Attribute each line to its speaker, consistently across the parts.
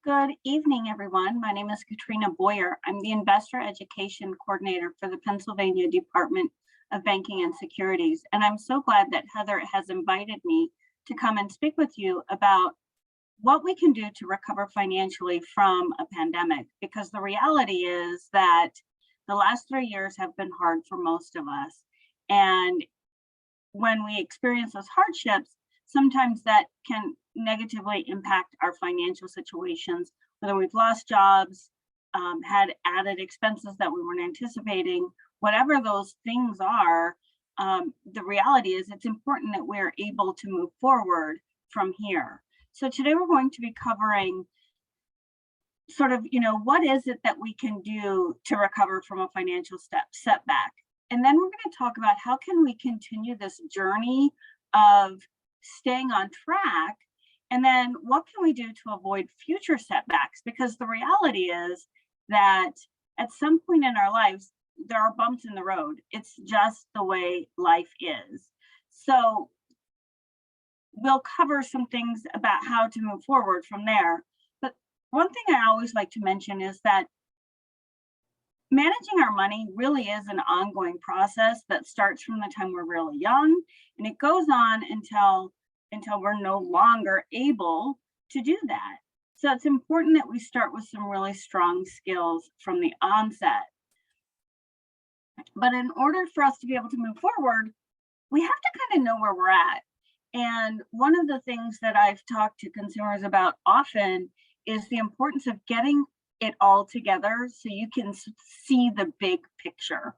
Speaker 1: Good evening, everyone. My name is Katrina Boyer. I'm the Investor Education Coordinator for the Pennsylvania Department of Banking and Securities. And I'm so glad that Heather has invited me to come and speak with you about what we can do to recover financially from a pandemic, because the reality is that the last 3 years have been hard for most of us. And when we experience those hardships, sometimes that can negatively impact our financial situations, whether we've lost jobs, had added expenses that we weren't anticipating, whatever those things are. The reality is it's important that we're able to move forward from here. So today we're going to be covering sort of, what is it that we can do to recover from a financial setback? And then we're going to talk about how can we continue this journey of staying on track, and then what can we do to avoid future setbacks? Because the reality is that at some point in our lives, there are bumps in the road. It's just the way life is. So we'll cover some things about how to move forward from there. But one thing I always like to mention is that managing our money really is an ongoing process that starts from the time we're really young, and it goes on until we're no longer able to do that. So it's important that we start with some really strong skills from the onset. But in order for us to be able to move forward, we have to kind of know where we're at. And one of the things that I've talked to consumers about often is the importance of getting it all together so you can see the big picture.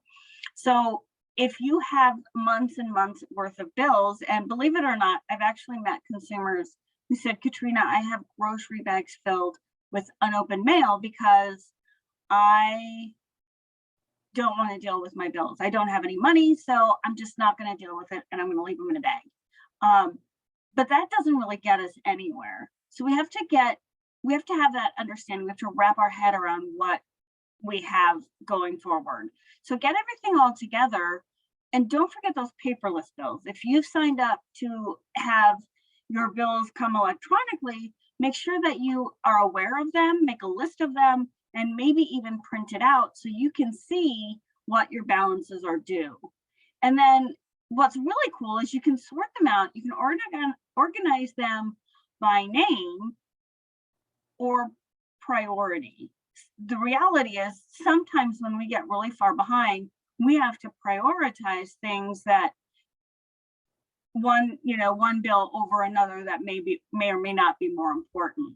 Speaker 1: So if you have months and months worth of bills, and believe it or not, I've actually met consumers who said, Katrina, I have grocery bags filled with unopened mail because I don't want to deal with my bills. I don't have any money, so I'm just not going to deal with it, and I'm going to leave them in a bag. But that doesn't really get us anywhere. So we have to have that understanding. We have to wrap our head around what we have going forward. So get everything all together, and don't forget those paperless bills. If you've signed up to have your bills come electronically, make sure that you are aware of them, make a list of them, and maybe even print it out so you can see what your balances are due. And then what's really cool is you can sort them out. You can organize them by name or priority. The reality is sometimes when we get really far behind, we have to prioritize things that one bill over another that may or may not be more important.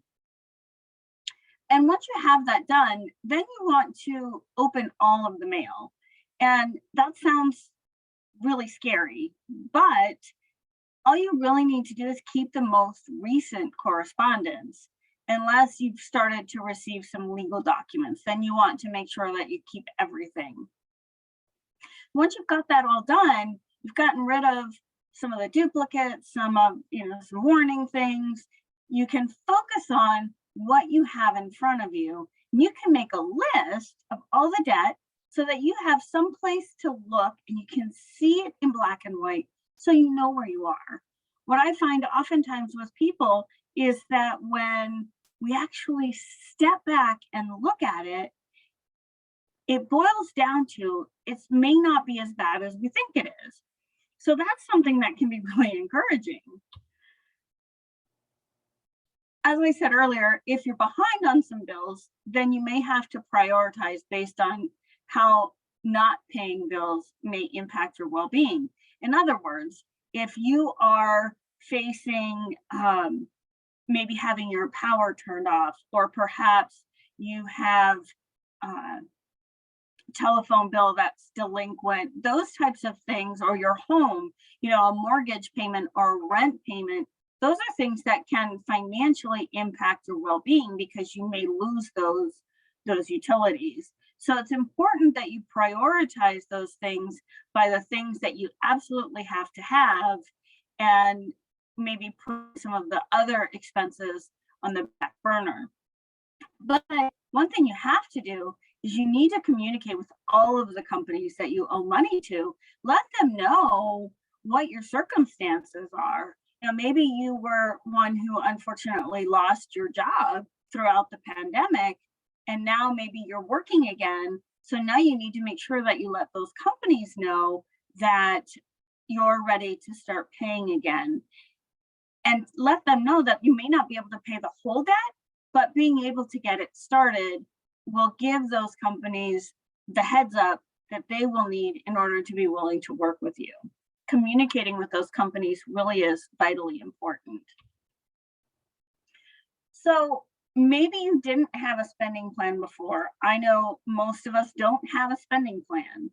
Speaker 1: And once you have that done, then you want to open all of the mail. And that sounds really scary, but all you really need to do is keep the most recent correspondence. Unless you've started to receive some legal documents, then you want to make sure that you keep everything. Once you've got that all done, you've gotten rid of some of the duplicates, some warning things. You can focus on what you have in front of you. You can make a list of all the debt so that you have some place to look and you can see it in black and white so you know where you are. What I find oftentimes with people is that when we actually step back and look at it, it boils down to it may not be as bad as we think it is. So that's something that can be really encouraging. As I said earlier, if you're behind on some bills, then you may have to prioritize based on how not paying bills may impact your well-being. In other words, if you are facing maybe having your power turned off, or perhaps you have a telephone bill that's delinquent, those types of things, or your home, a mortgage payment or rent payment, those are things that can financially impact your well-being because you may lose those utilities. So it's important that you prioritize those things by the things that you absolutely have to have, and maybe put some of the other expenses on the back burner. But one thing you have to do is you need to communicate with all of the companies that you owe money to. Let them know what your circumstances are. Maybe you were one who unfortunately lost your job throughout the pandemic, and now maybe you're working again. So now you need to make sure that you let those companies know that you're ready to start paying again, and let them know that you may not be able to pay the whole debt, but being able to get it started will give those companies the heads up that they will need in order to be willing to work with you. Communicating with those companies really is vitally important. So maybe you didn't have a spending plan before. I know most of us don't have a spending plan,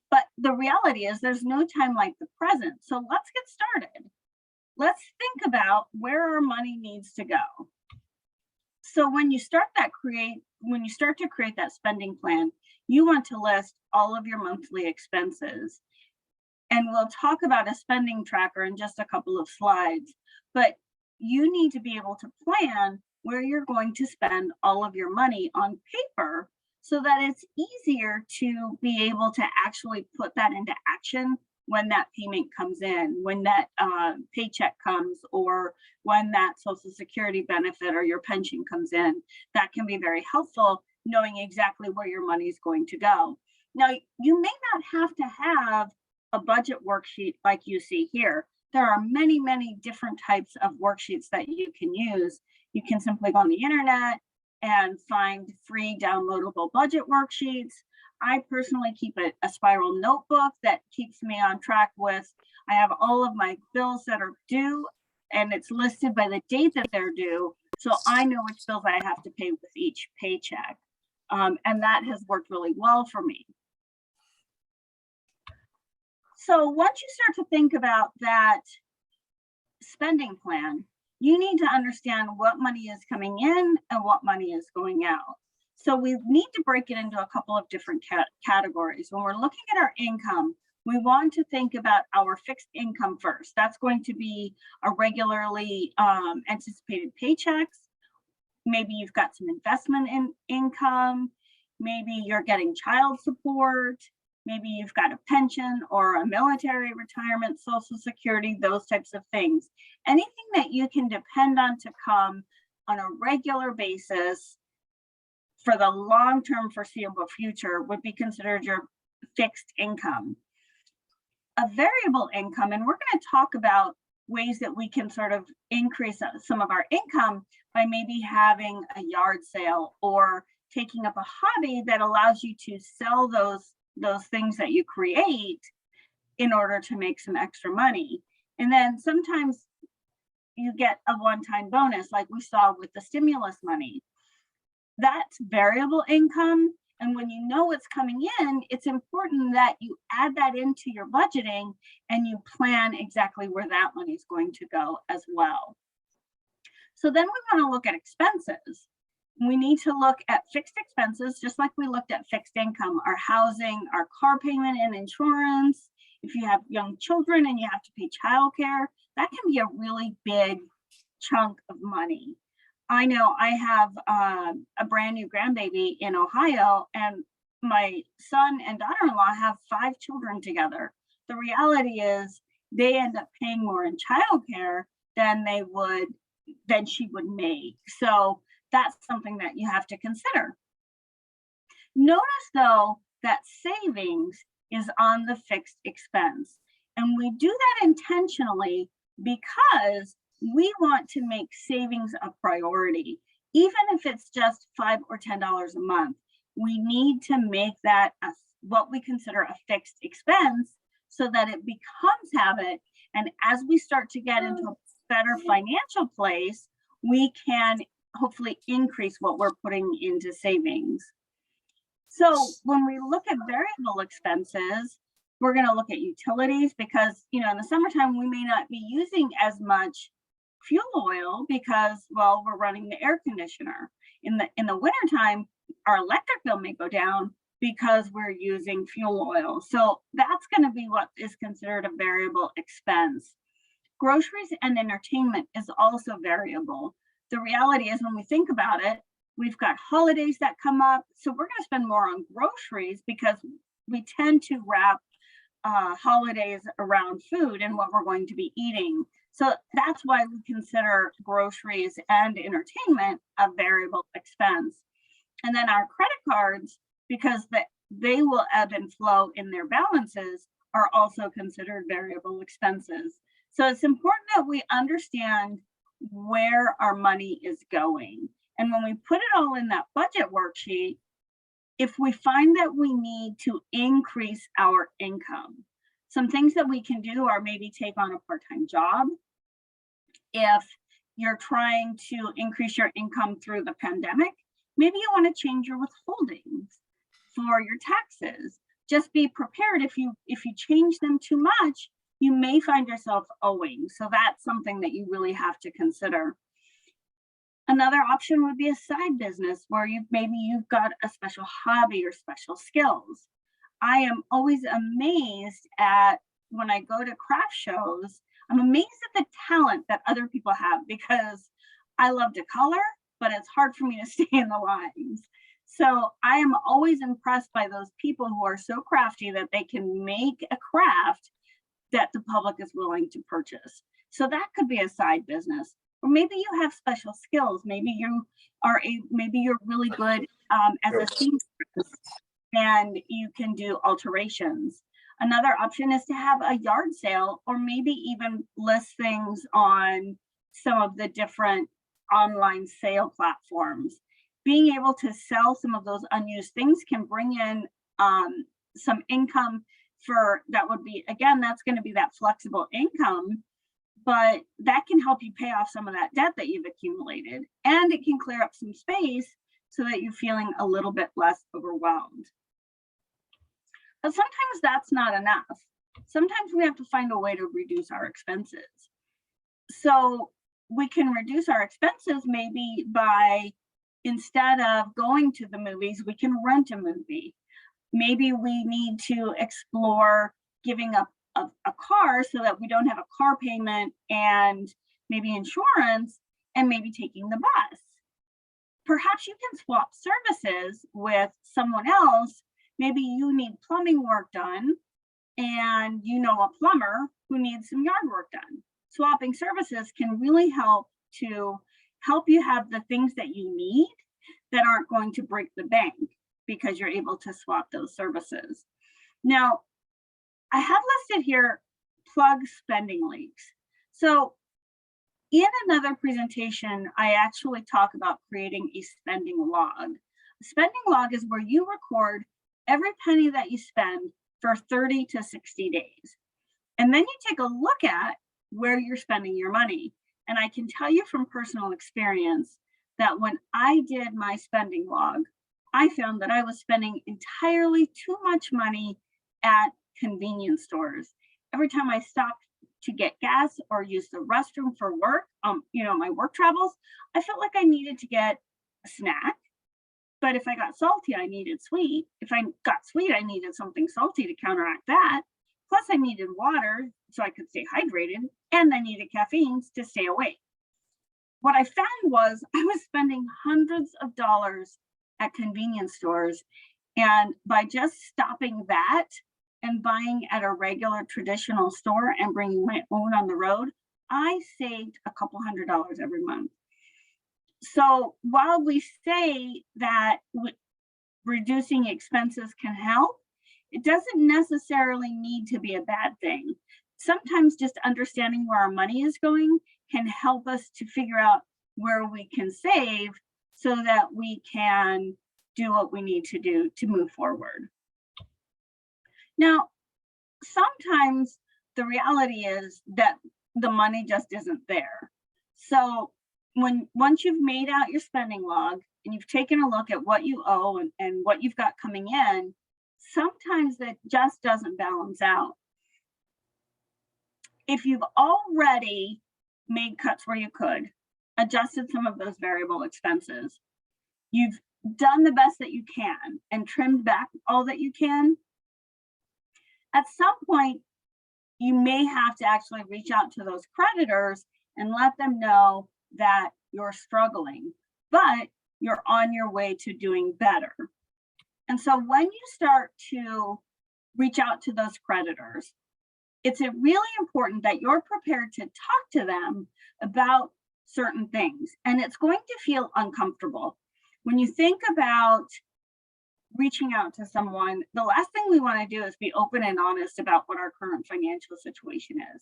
Speaker 1: but the reality is there's no time like the present. So let's get started. Let's think about where our money needs to go. So when you start to create that spending plan, you want to list all of your monthly expenses. And we'll talk about a spending tracker in just a couple of slides, but you need to be able to plan where you're going to spend all of your money on paper so that it's easier to be able to actually put that into action when that payment comes in, when that paycheck comes, or when that Social Security benefit or your pension comes in. That can be very helpful, knowing exactly where your money is going to go. Now, you may not have to have a budget worksheet like you see here. There are many, many different types of worksheets that you can use. You can simply go on the internet and find free downloadable budget worksheets. I personally keep a spiral notebook that keeps me on track with, I have all of my bills that are due, and it's listed by the date that they're due. So I know which bills I have to pay with each paycheck. And that has worked really well for me. So once you start to think about that spending plan, you need to understand what money is coming in and what money is going out. So we need to break it into a couple of different categories. When we're looking at our income, we want to think about our fixed income first. That's going to be a regularly anticipated paychecks. Maybe you've got some investment in income. Maybe you're getting child support. Maybe you've got a pension or a military retirement, Social Security, those types of things. Anything that you can depend on to come on a regular basis for the long-term foreseeable future would be considered your fixed income. A variable income, and we're going to talk about ways that we can sort of increase some of our income by maybe having a yard sale or taking up a hobby that allows you to sell those things that you create in order to make some extra money. And then sometimes you get a one-time bonus like we saw with the stimulus money. That's variable income. And when you know what's coming in, it's important that you add that into your budgeting and you plan exactly where that money is going to go as well. So then we want to look at expenses. We need to look at fixed expenses, just like we looked at fixed income, our housing, our car payment and insurance. If you have young children and you have to pay childcare, that can be a really big chunk of money. I know I have a brand new grandbaby in Ohio, and my son and daughter-in-law have 5 children together. The reality is they end up paying more in childcare than she would make. So that's something that you have to consider. Notice though that savings is on the fixed expense. And we do that intentionally because we want to make savings a priority. Even if it's just $5 or $10 a month, we need to make that what we consider a fixed expense so that it becomes habit. And as we start to get into a better financial place, we can hopefully increase what we're putting into savings. So when we look at variable expenses, we're going to look at utilities because, in the summertime, we may not be using as much fuel oil because, well, we're running the air conditioner. In the wintertime, our electric bill may go down because we're using fuel oil. So that's going to be what is considered a variable expense. Groceries and entertainment is also variable. The reality is when we think about it, we've got holidays that come up. So we're going to spend more on groceries because we tend to wrap holidays around food and what we're going to be eating. So that's why we consider groceries and entertainment a variable expense. And then our credit cards, because they will ebb and flow in their balances, are also considered variable expenses. So it's important that we understand where our money is going. And when we put it all in that budget worksheet, if we find that we need to increase our income, some things that we can do are maybe take on a part-time job. If you're trying to increase your income through the pandemic, maybe you want to change your withholdings for your taxes. Just be prepared. If you change them too much, you may find yourself owing. So that's something that you really have to consider. Another option would be a side business where maybe you've got a special hobby or special skills. I am always amazed at, when I go to craft shows, I'm amazed at the talent that other people have, because I love to color, but it's hard for me to stay in the lines. So I am always impressed by those people who are so crafty that they can make a craft that the public is willing to purchase. So that could be a side business. Or maybe you have special skills. Maybe you're really good as a seamstress and you can do alterations. Another option is to have a yard sale, or maybe even list things on some of the different online sale platforms. Being able to sell some of those unused things can bring in some income that would be, again, that's going to be that flexible income, but that can help you pay off some of that debt that you've accumulated, and it can clear up some space so that you're feeling a little bit less overwhelmed. But sometimes that's not enough. Sometimes we have to find a way to reduce our expenses. So we can reduce our expenses maybe by, instead of going to the movies, we can rent a movie. Maybe we need to explore giving up a car so that we don't have a car payment and maybe insurance, and maybe taking the bus. Perhaps you can swap services with someone else. Maybe you need plumbing work done and you know a plumber who needs some yard work done. Swapping services can really help you have the things that you need that aren't going to break the bank, because you're able to swap those services. Now, I have listed here plug spending leaks. So in another presentation, I actually talk about creating a spending log. A spending log is where you record every penny that you spend for 30 to 60 days. And then you take a look at where you're spending your money. And I can tell you from personal experience that when I did my spending log, I found that I was spending entirely too much money at convenience stores. Every time I stopped to get gas or use the restroom for work, my work travels, I felt like I needed to get a snack. But if I got salty, I needed sweet. If I got sweet, I needed something salty to counteract that. Plus, I needed water so I could stay hydrated, and I needed caffeine to stay awake. What I found was I was spending hundreds of dollars at convenience stores, and by just stopping that and buying at a regular traditional store and bringing my own on the road, I saved a couple $100s every month. So while we say that reducing expenses can help, it doesn't necessarily need to be a bad thing. Sometimes just understanding where our money is going can help us to figure out where we can save so that we can do what we need to do to move forward. Now, sometimes the reality is that the money just isn't there. So once you've made out your spending log and you've taken a look at what you owe and what you've got coming in, sometimes that just doesn't balance out. If you've already made cuts where you could, adjusted some of those variable expenses, you've done the best that you can and trimmed back all that you can, at some point, you may have to actually reach out to those creditors and let them know that you're struggling, but you're on your way to doing better. And so when you start to reach out to those creditors. It's really important that you're prepared to talk to them about certain things, and it's going to feel uncomfortable. When you think about reaching out to someone, the last thing we want to do is be open and honest about what our current financial situation is.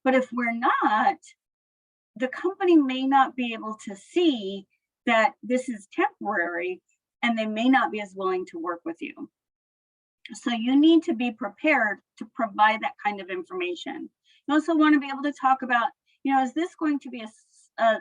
Speaker 1: But if we're not, the company may not be able to see that this is temporary, and they may not be as willing to work with you. So you need to be prepared to provide that kind of information. You also want to be able to talk about, is this going to be a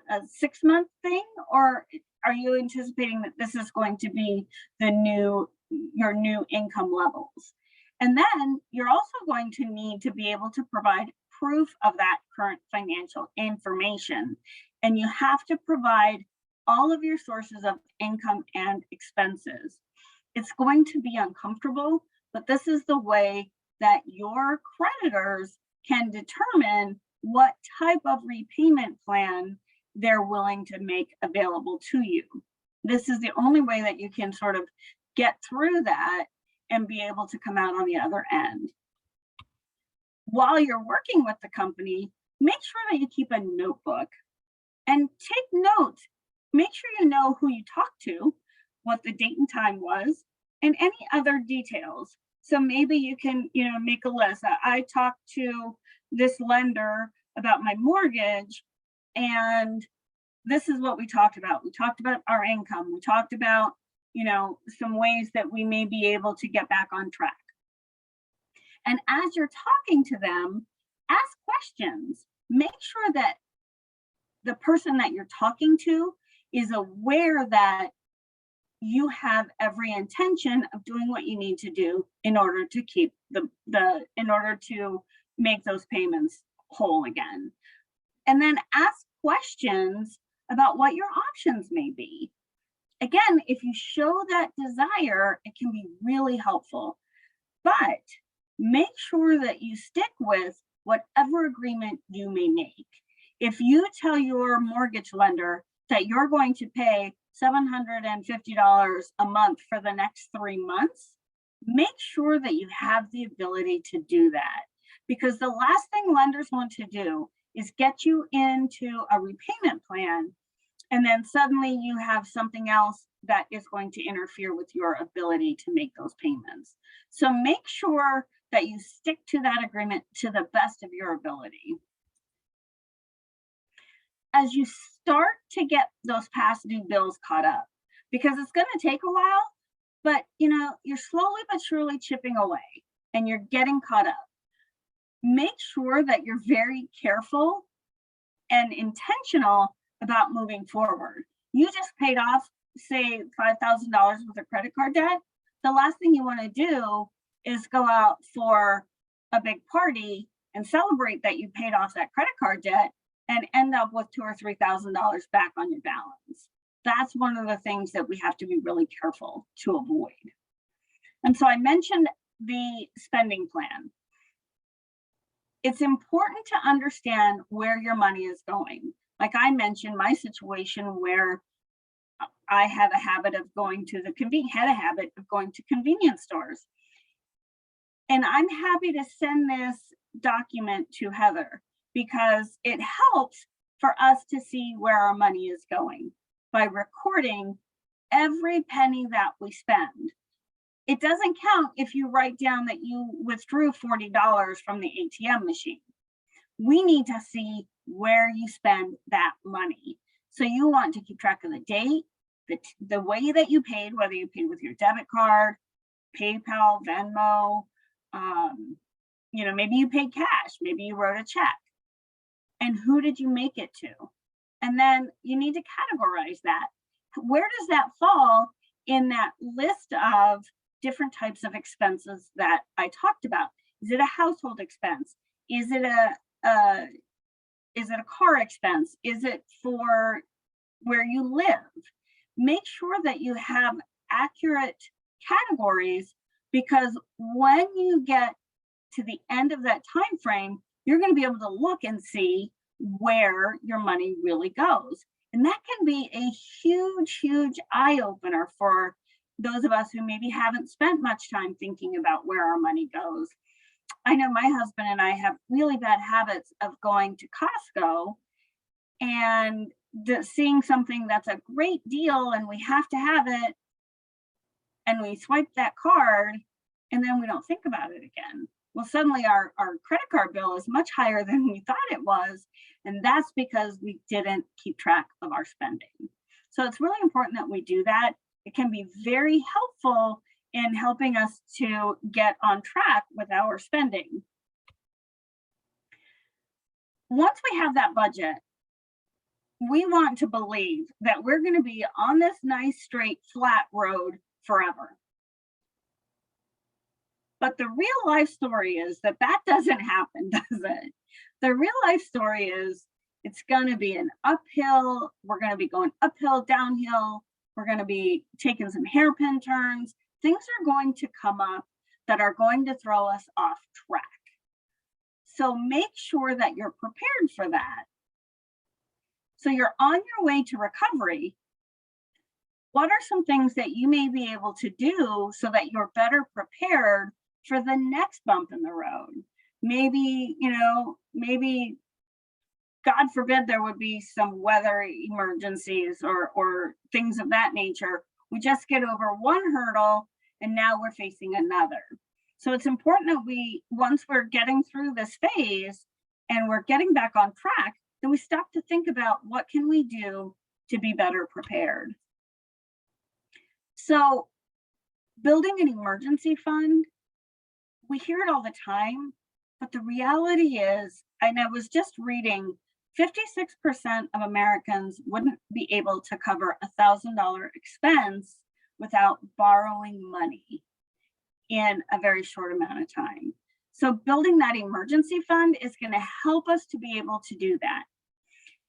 Speaker 1: 6-month thing, or are you anticipating that this is going to be your new income levels? And then you're also going to need to be able to provide proof of that current financial information. And you have to provide all of your sources of income and expenses. It's going to be uncomfortable, but this is the way that your creditors can determine what type of repayment plan they're willing to make available to you. This is the only way that you can sort of get through that and be able to come out on the other end. While you're working with the company, make sure that you keep a notebook and take notes. Make sure you know who you talked to, what the date and time was, and any other details. So maybe you can, make a list. I talked to this lender about my mortgage, and this is what we talked about. We talked about our income. We talked about, some ways that we may be able to get back on track. And as you're talking to them, ask questions. Make sure that the person that you're talking to is aware that you have every intention of doing what you need to do in order to keep in order to make those payments whole again. And then ask questions about what your options may be. Again, if you show that desire, it can be really helpful. But make sure that you stick with whatever agreement you may make. If you tell your mortgage lender that you're going to pay $750 a month for the next 3 months, make sure that you have the ability to do that. Because the last thing lenders want to do is get you into a repayment plan, and then suddenly you have something else that is going to interfere with your ability to make those payments. So make sure that you stick to that agreement to the best of your ability. As you start to get those past due bills caught up, because it's going to take a while, but you're slowly but surely chipping away and you're getting caught up. Make sure that you're very careful and intentional about moving forward. You just paid off, say, $5,000 with a credit card debt. The last thing you want to do is go out for a big party and celebrate that you paid off that credit card debt and end up with $2,000 or $3,000 back on your balance. That's one of the things that we have to be really careful to avoid. And so I mentioned the spending plan. It's important to understand where your money is going. Like I mentioned, my situation where I had a habit of going to convenience stores. And I'm happy to send this document to Heather because it helps for us to see where our money is going by recording every penny that we spend. It doesn't count if you write down that you withdrew $40 from the ATM machine. We need to see where you spend that money. So you want to keep track of the date, the way that you paid, whether you paid with your debit card, PayPal, Venmo, maybe you paid cash, maybe you wrote a check, and who did you make it to? And then you need to categorize that. Where does that fall in that list of different types of expenses that I talked about? Is it a household expense? Is it a car expense? Is it for where you live? Make sure that you have accurate categories, because when you get to the end of that time frame, you're going to be able to look and see where your money really goes. And that can be a huge, huge eye opener for those of us who maybe haven't spent much time thinking about where our money goes. I know my husband and I have really bad habits of going to Costco and seeing something that's a great deal and we have to have it, and we swipe that card and then we don't think about it again. Well, suddenly our credit card bill is much higher than we thought it was, and that's because we didn't keep track of our spending. So it's really important that we do that. It can be very helpful in helping us to get on track with our spending. Once we have that budget, we want to believe that we're going to be on this nice, straight, flat road forever. But the real life story is that doesn't happen, does it? The real life story is it's going to be an uphill. We're going to be going uphill, downhill. We're going to be taking some hairpin turns. Things are going to come up that are going to throw us off track. So make sure that you're prepared for that. So you're on your way to recovery. What are some things that you may be able to do so that you're better prepared for the next bump in the road? Maybe, maybe God forbid there would be some weather emergencies or things of that nature. We just get over one hurdle and now we're facing another. So it's important that once we're getting through this phase and we're getting back on track, then we stop to think about what can we do to be better prepared. So building an emergency fund, we hear it all the time, but the reality is, and I was just reading, 56% of Americans wouldn't be able to cover $1,000 expense without borrowing money in a very short amount of time. So building that emergency fund is going to help us to be able to do that.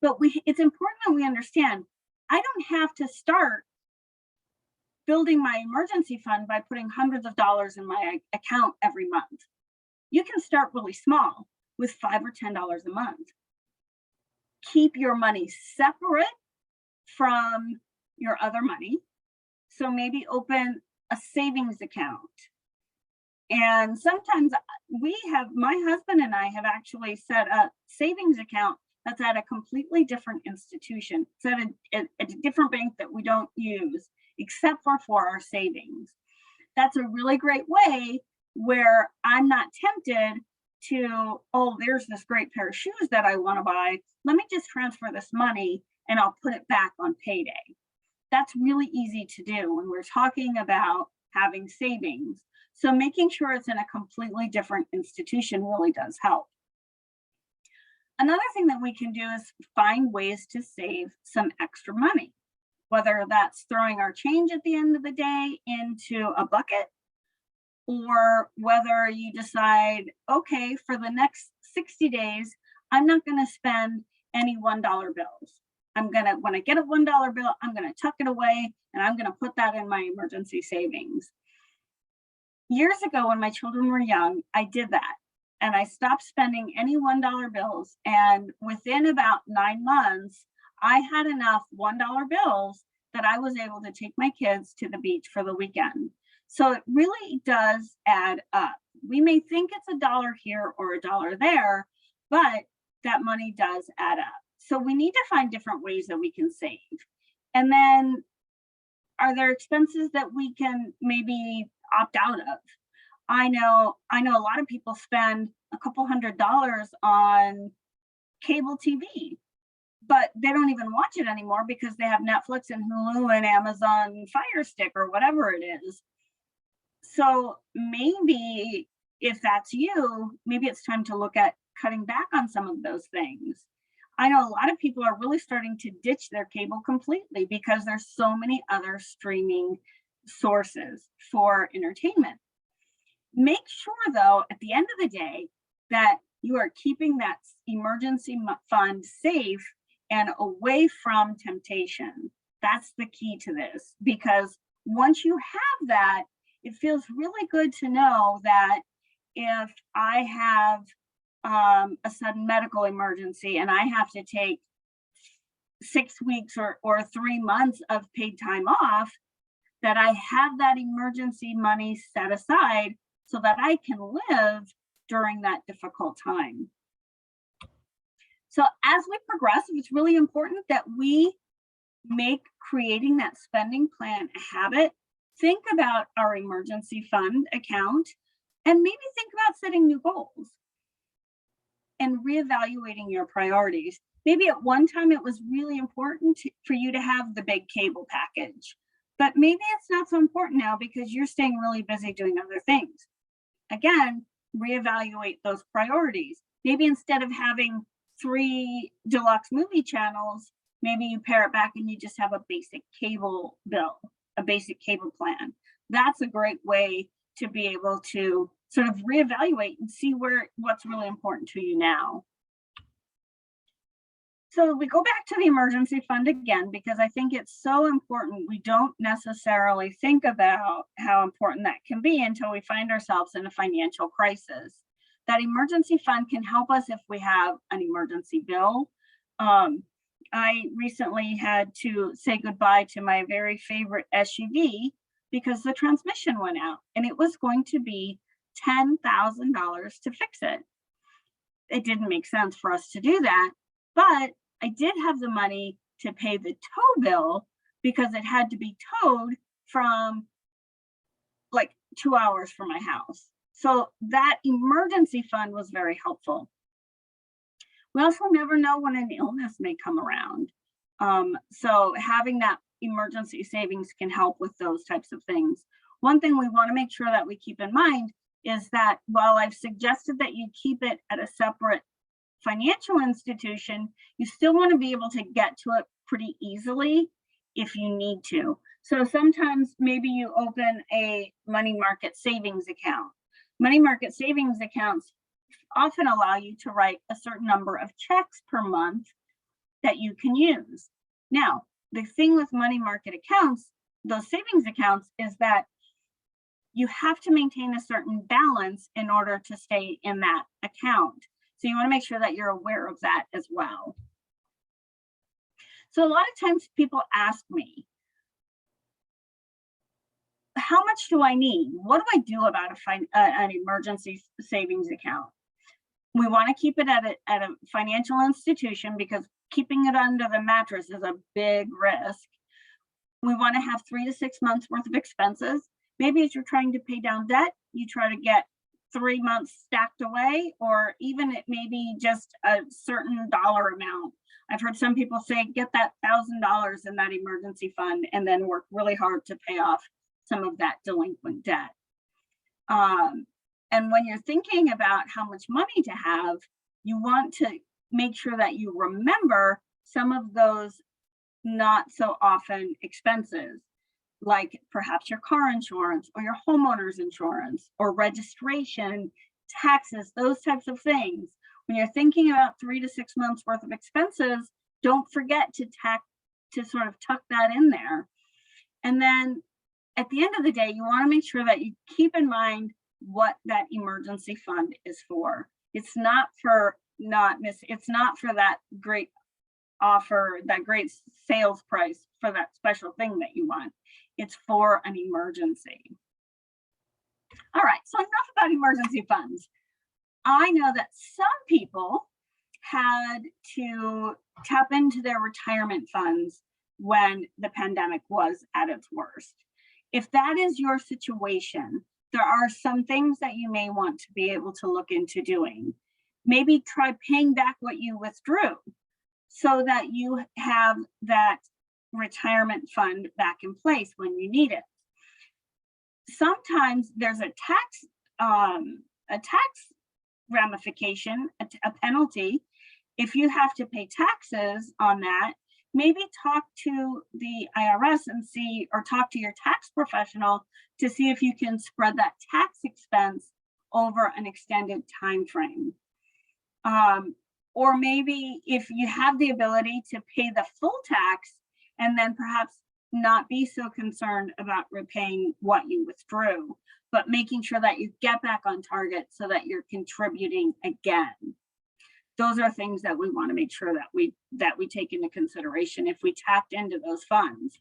Speaker 1: But it's important that we understand, I don't have to start building my emergency fund by putting hundreds of dollars in my account every month. You can start really small with $5 or $10 a month. Keep your money separate from your other money. So maybe open a savings account. And sometimes my husband and I have actually set a savings account that's at a completely different institution. It's at a different bank that we don't use, except for our savings. That's a really great way where I'm not tempted to, oh, there's this great pair of shoes that I want to buy. Let me just transfer this money and I'll put it back on payday. That's really easy to do when we're talking about having savings. So making sure it's in a completely different institution really does help. Another thing that we can do is find ways to save some extra money, whether that's throwing our change at the end of the day into a bucket, or whether you decide, okay, for the next 60 days, I'm not going to spend any $1 bills. When I get a $1 bill, I'm going to tuck it away and I'm going to put that in my emergency savings. Years ago, when my children were young, I did that. And I stopped spending any $1 bills. And within about 9 months, I had enough $1 bills that I was able to take my kids to the beach for the weekend. So it really does add up. We may think it's $1 here or $1 there, but that money does add up. So we need to find different ways that we can save. And then, are there expenses that we can maybe opt out of? I know a lot of people spend a couple $100s on cable TV, but they don't even watch it anymore because they have Netflix and Hulu and Amazon Fire Stick or whatever it is. So maybe if that's you, maybe it's time to look at cutting back on some of those things. I know a lot of people are really starting to ditch their cable completely because there's so many other streaming sources for entertainment. Make sure, though, at the end of the day, that you are keeping that emergency fund safe and away from temptation. That's the key to this, because once you have that, it feels really good to know that if I have a sudden medical emergency and I have to take 6 weeks or 3 months of paid time off, that I have that emergency money set aside so that I can live during that difficult time. So as we progress, it's really important that we make creating that spending plan a habit. Think about our emergency fund account and maybe think about setting new goals and reevaluating your priorities. Maybe at one time it was really important for you to have the big cable package, but maybe it's not so important now because you're staying really busy doing other things. Again, reevaluate those priorities. Maybe instead of having 3 deluxe movie channels, maybe you pare it back and you just have a basic cable bill, a basic cable plan. That's a great way to be able to sort of reevaluate and see what's really important to you now. So we go back to the emergency fund again, because I think it's so important. We don't necessarily think about how important that can be until we find ourselves in a financial crisis. That emergency fund can help us if we have an emergency bill. I recently had to say goodbye to my very favorite SUV because the transmission went out and it was going to be $10,000 to fix it. It didn't make sense for us to do that, but I did have the money to pay the tow bill because it had to be towed from like 2 hours from my house. So that emergency fund was very helpful. We also never know when an illness may come around. So having that emergency savings can help with those types of things. One thing we want to make sure that we keep in mind is that while I've suggested that you keep it at a separate financial institution, you still want to be able to get to it pretty easily if you need to. So sometimes maybe you open a money market savings account. Money market savings accounts often allow you to write a certain number of checks per month that you can use. Now, the thing with money market accounts, those savings accounts, is that you have to maintain a certain balance in order to stay in that account. So you want to make sure that you're aware of that as well. So a lot of times people ask me, how much do I need? What do I do about an emergency savings account? We want to keep it at a financial institution because keeping it under the mattress is a big risk. We want to have 3 to 6 months worth of expenses. Maybe as you're trying to pay down debt, you try to get 3 months stacked away, or even it may be just a certain dollar amount. I've heard some people say, get that $1,000 in that emergency fund and then work really hard to pay off some of that delinquent debt. And when you're thinking about how much money to have, you want to make sure that you remember some of those not so often expenses, like perhaps your car insurance or your homeowner's insurance or registration, taxes, those types of things. When you're thinking about 3 to 6 months worth of expenses, don't forget to sort of tuck that in there. And then at the end of the day, you want to make sure that you keep in mind what that emergency fund is for. It's not for that great offer, that great sales price for that special thing that you want. It's for an emergency. All right, so enough about emergency funds. I know that some people had to tap into their retirement funds when the pandemic was at its worst. If that is your situation, there are some things that you may want to be able to look into doing. Maybe try paying back what you withdrew so that you have that retirement fund back in place when you need it. Sometimes there's a tax ramification, a penalty. If you have to pay taxes on that, maybe talk to the IRS and see, or talk to your tax professional to see if you can spread that tax expense over an extended time frame. Or maybe if you have the ability to pay the full tax and then perhaps not be so concerned about repaying what you withdrew, but making sure that you get back on target so that you're contributing again. Those are things that we want to make sure that we take into consideration if we tapped into those funds.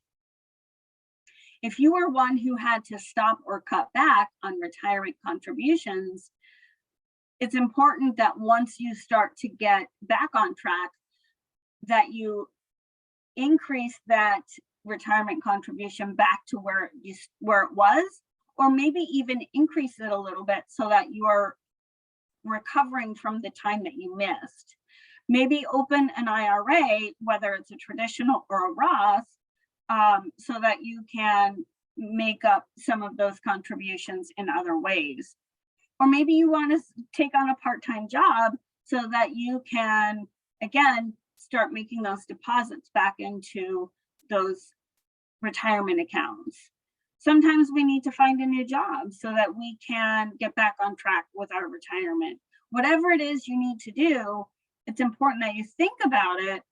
Speaker 1: If you are one who had to stop or cut back on retirement contributions, it's important that once you start to get back on track, that you increase that retirement contribution back to where it was, or maybe even increase it a little bit so that you're recovering from the time that you missed. Maybe open an IRA, whether it's a traditional or a Roth, so that you can make up some of those contributions in other ways. Or maybe you want to take on a part-time job so that you can, again, start making those deposits back into those retirement accounts. Sometimes we need to find a new job so that we can get back on track with our retirement. Whatever it is you need to do, it's important that you think about it.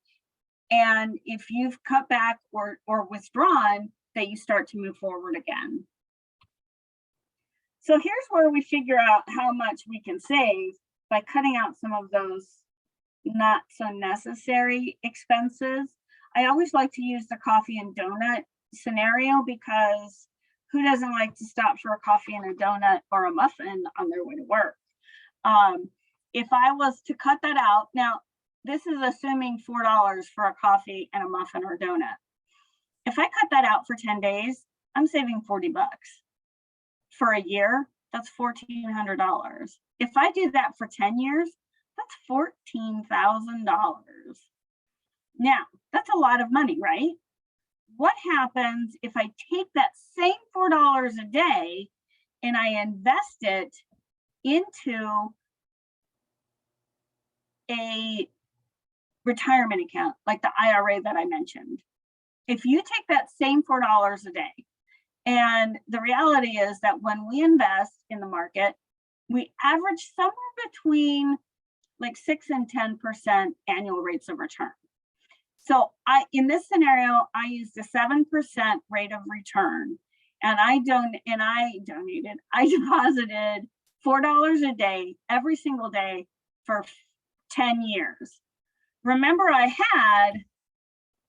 Speaker 1: And if you've cut back or withdrawn, that you start to move forward again. So here's where we figure out how much we can save by cutting out some of those not so necessary expenses. I always like to use the coffee and donut scenario, because who doesn't like to stop for a coffee and a donut or a muffin on their way to work? If I was to cut that out, now this is assuming $4 for a coffee and a muffin or a donut. If I cut that out for 10 days, I'm saving 40 bucks. For a year, that's $1,400. If I do that for 10 years, that's $14,000. Now, that's a lot of money, right? What happens if I take that same $4 a day and I invest it into a retirement account, like the IRA that I mentioned? If you take that same $4 a day, and the reality is that when we invest in the market, we average somewhere between like 6 and 10% annual rates of return. So in this scenario, I used a 7% rate of return, and I deposited $4 a day every single day for 10 years. Remember, I had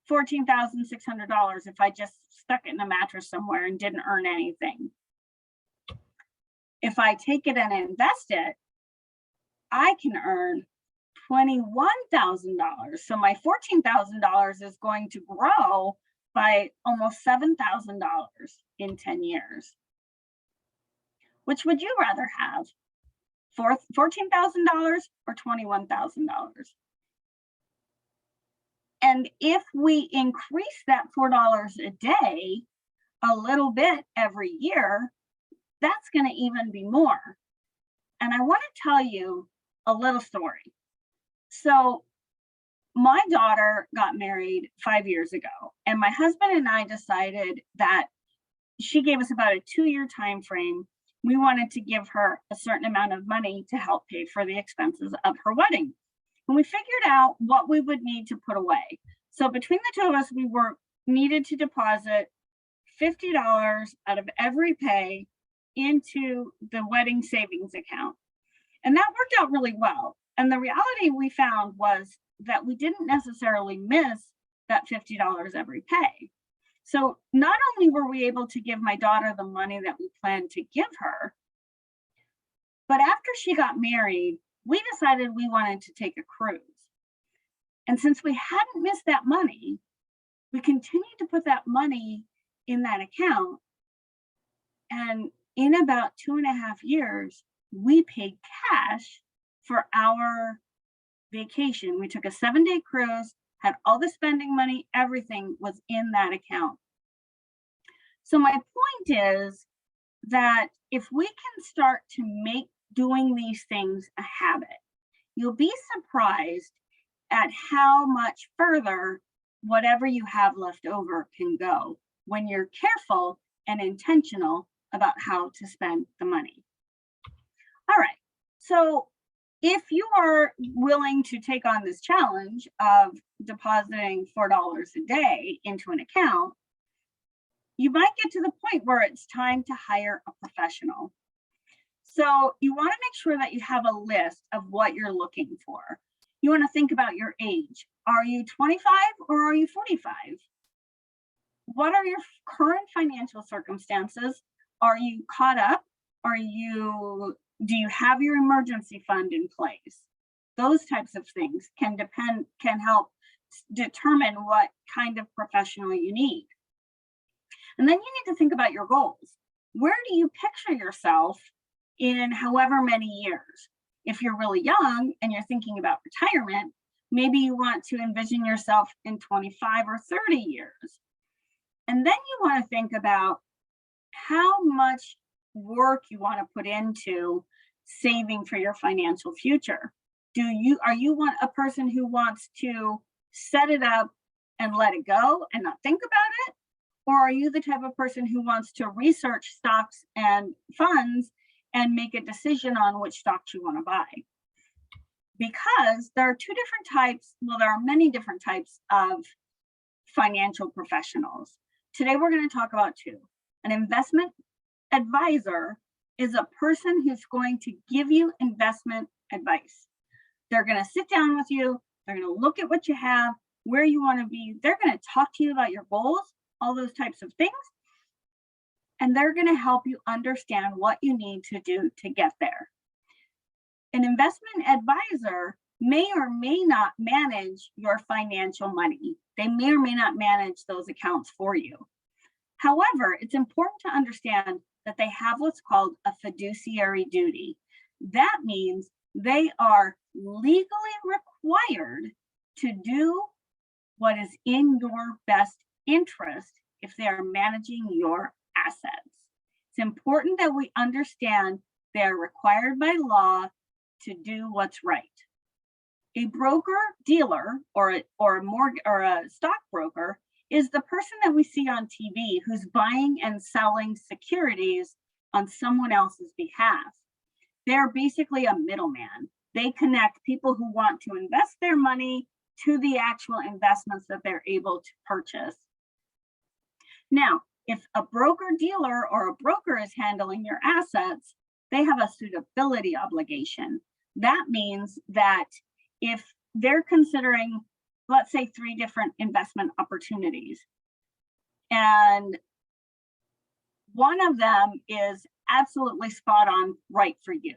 Speaker 1: $14,600 if I just stuck it in a mattress somewhere and didn't earn anything. If I take it and invest it, I can earn $21,000. So my $14,000 is going to grow by almost $7,000 in 10 years. Which would you rather have? $14,000 or $21,000? And if we increase that $4 a day a little bit every year, that's going to even be more. And I want to tell you a little story. So my daughter got married 5 years ago, and my husband and I decided that she gave us about a 2-year time frame. We wanted to give her a certain amount of money to help pay for the expenses of her wedding. And we figured out what we would need to put away. So between the two of us, we needed to deposit $50 out of every pay into the wedding savings account. And that worked out really well. And the reality we found was that we didn't necessarily miss that $50 every pay. So not only were we able to give my daughter the money that we planned to give her, but after she got married, we decided we wanted to take a cruise. And since we hadn't missed that money, we continued to put that money in that account. And in about 2.5 years, we paid cash for our vacation. We took a 7-day cruise, had all the spending money, everything was in that account. So my point is that if we can start to make doing these things a habit, you'll be surprised at how much further whatever you have left over can go when you're careful and intentional about how to spend the money. All right, so if you are willing to take on this challenge of depositing $4 a day into an account, you might get to the point where it's time to hire a professional. So you want to make sure that you have a list of what you're looking for. You want to think about your age. Are you 25 or are you 45? What are your current financial circumstances? Are you caught up? Do you have your emergency fund in place? Those types of things can help determine what kind of professional you need. And then you need to think about your goals. Where do you picture yourself in however many years? If you're really young and you're thinking about retirement, maybe you want to envision yourself in 25 or 30 years. And then you want to think about how much work you want to put into saving for your financial future. Are you a person who wants to set it up and let it go and not think about it? Or are you the type of person who wants to research stocks and funds and make a decision on which stocks you want to buy? Because there are there are many different types of financial professionals. Today, we're going to talk about two. An investment advisor is a person who's going to give you investment advice. They're going to sit down with you. They're going to look at what you have, where you want to be. They're going to talk to you about your goals, all those types of things. And they're going to help you understand what you need to do to get there. An investment advisor may or may not manage your financial money. They may or may not manage those accounts for you. However, it's important to understand that they have what's called a fiduciary duty. That means they are legally required to do what is in your best interest if they are managing your assets. It's important that we understand they are required by law to do what's right. A broker dealer or a stockbroker is the person that we see on TV who's buying and selling securities on someone else's behalf. They're basically a middleman. They connect people who want to invest their money to the actual investments that they're able to purchase. Now, if a broker dealer or a broker is handling your assets, they have a suitability obligation. That means that if they're considering, let's say, 3 different investment opportunities, and one of them is absolutely spot on right for you,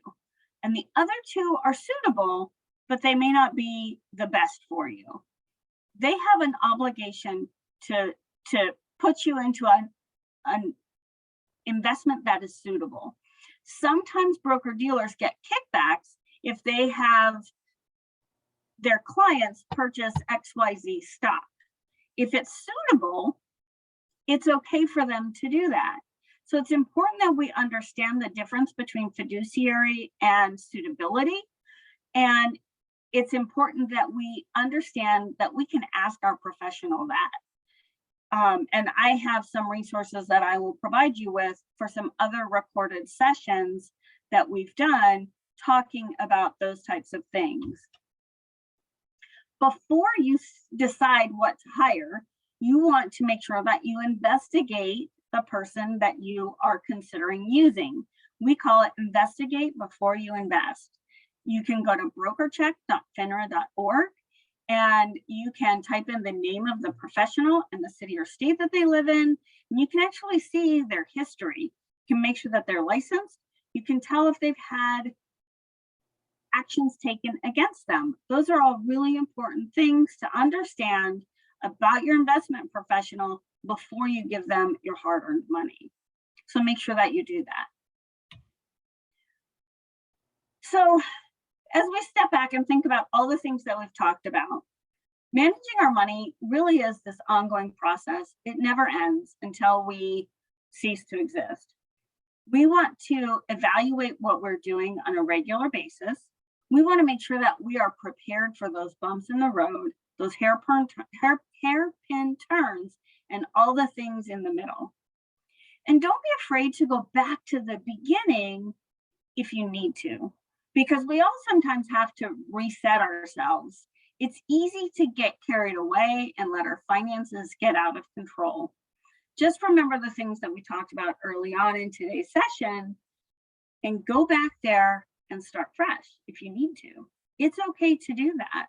Speaker 1: and the other 2 are suitable, but they may not be the best for you, they have an obligation to put you into an investment that is suitable. Sometimes broker dealers get kickbacks if they have their clients purchase XYZ stock. If it's suitable, it's okay for them to do that. So it's important that we understand the difference between fiduciary and suitability. And it's important that we understand that we can ask our professional that. And I have some resources that I will provide you with for some other recorded sessions that we've done talking about those types of things. Before you decide what to hire, you want to make sure that you investigate the person that you are considering using. We call it investigate before you invest. You can go to brokercheck.finra.org and you can type in the name of the professional and the city or state that they live in, and you can actually see their history. You can make sure that they're licensed. You can tell if they've had actions taken against them. Those are all really important things to understand about your investment professional before you give them your hard-earned money. So make sure that you do that. So as we step back and think about all the things that we've talked about, managing our money really is this ongoing process. It never ends until we cease to exist. We want to evaluate what we're doing on a regular basis. We want to make sure that we are prepared for those bumps in the road, those hairpin turns, and all the things in the middle. And don't be afraid to go back to the beginning if you need to, because we all sometimes have to reset ourselves. It's easy to get carried away and let our finances get out of control. Just remember the things that we talked about early on in today's session and go back there and start fresh if you need to. It's okay to do that.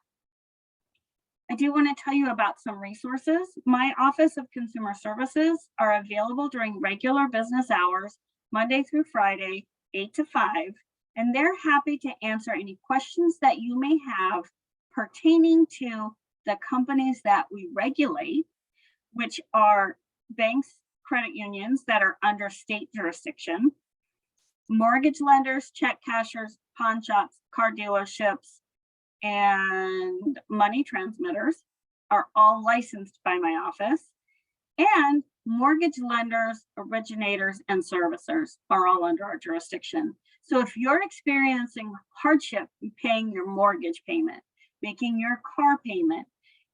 Speaker 1: I do want to tell you about some resources. My Office of Consumer Services are available during regular business hours, Monday through Friday, 8 to 5, and they're happy to answer any questions that you may have pertaining to the companies that we regulate, which are banks, credit unions that are under state jurisdiction, mortgage lenders, check cashers, pawn shops, car dealerships, and money transmitters are all licensed by my office, and mortgage lenders, originators, and servicers are all under our jurisdiction. So if you're experiencing hardship in paying your mortgage payment, making your car payment,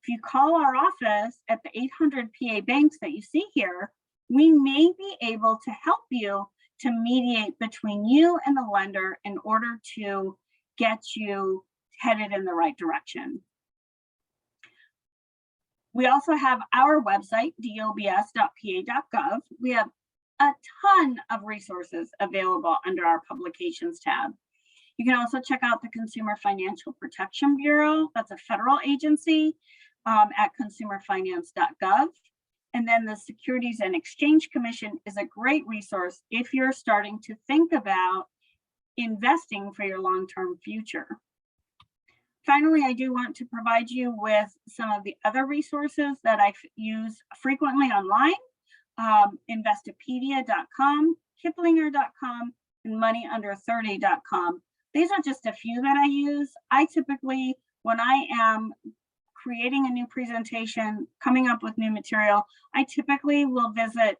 Speaker 1: if you call our office at the 800 PA banks that you see here, we may be able to help you to mediate between you and the lender in order to get you headed in the right direction. We also have our website, dobs.pa.gov. We have a ton of resources available under our publications tab. You can also check out the Consumer Financial Protection Bureau. That's a federal agency at consumerfinance.gov. And then the Securities and Exchange Commission is a great resource if you're starting to think about investing for your long-term future. Finally, I do want to provide you with some of the other resources that I use frequently online. Investopedia.com, Kiplinger.com, and moneyunder30.com. These are just a few that I use. I typically, when I am creating a new presentation, coming up with new material, I typically will visit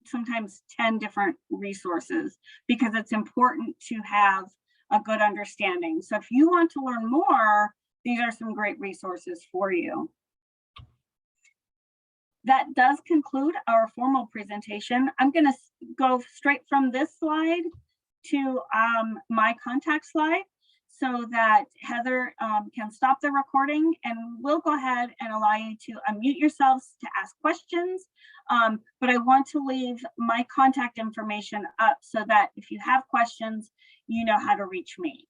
Speaker 1: sometimes 10 different resources because it's important to have a good understanding. So if you want to learn more, these are some great resources for you. That does conclude our formal presentation. I'm going to go straight from this slide to my contact slide so that Heather can stop the recording, and we'll go ahead and allow you to unmute yourselves to ask questions. But I want to leave my contact information up so that if you have questions, you know how to reach me.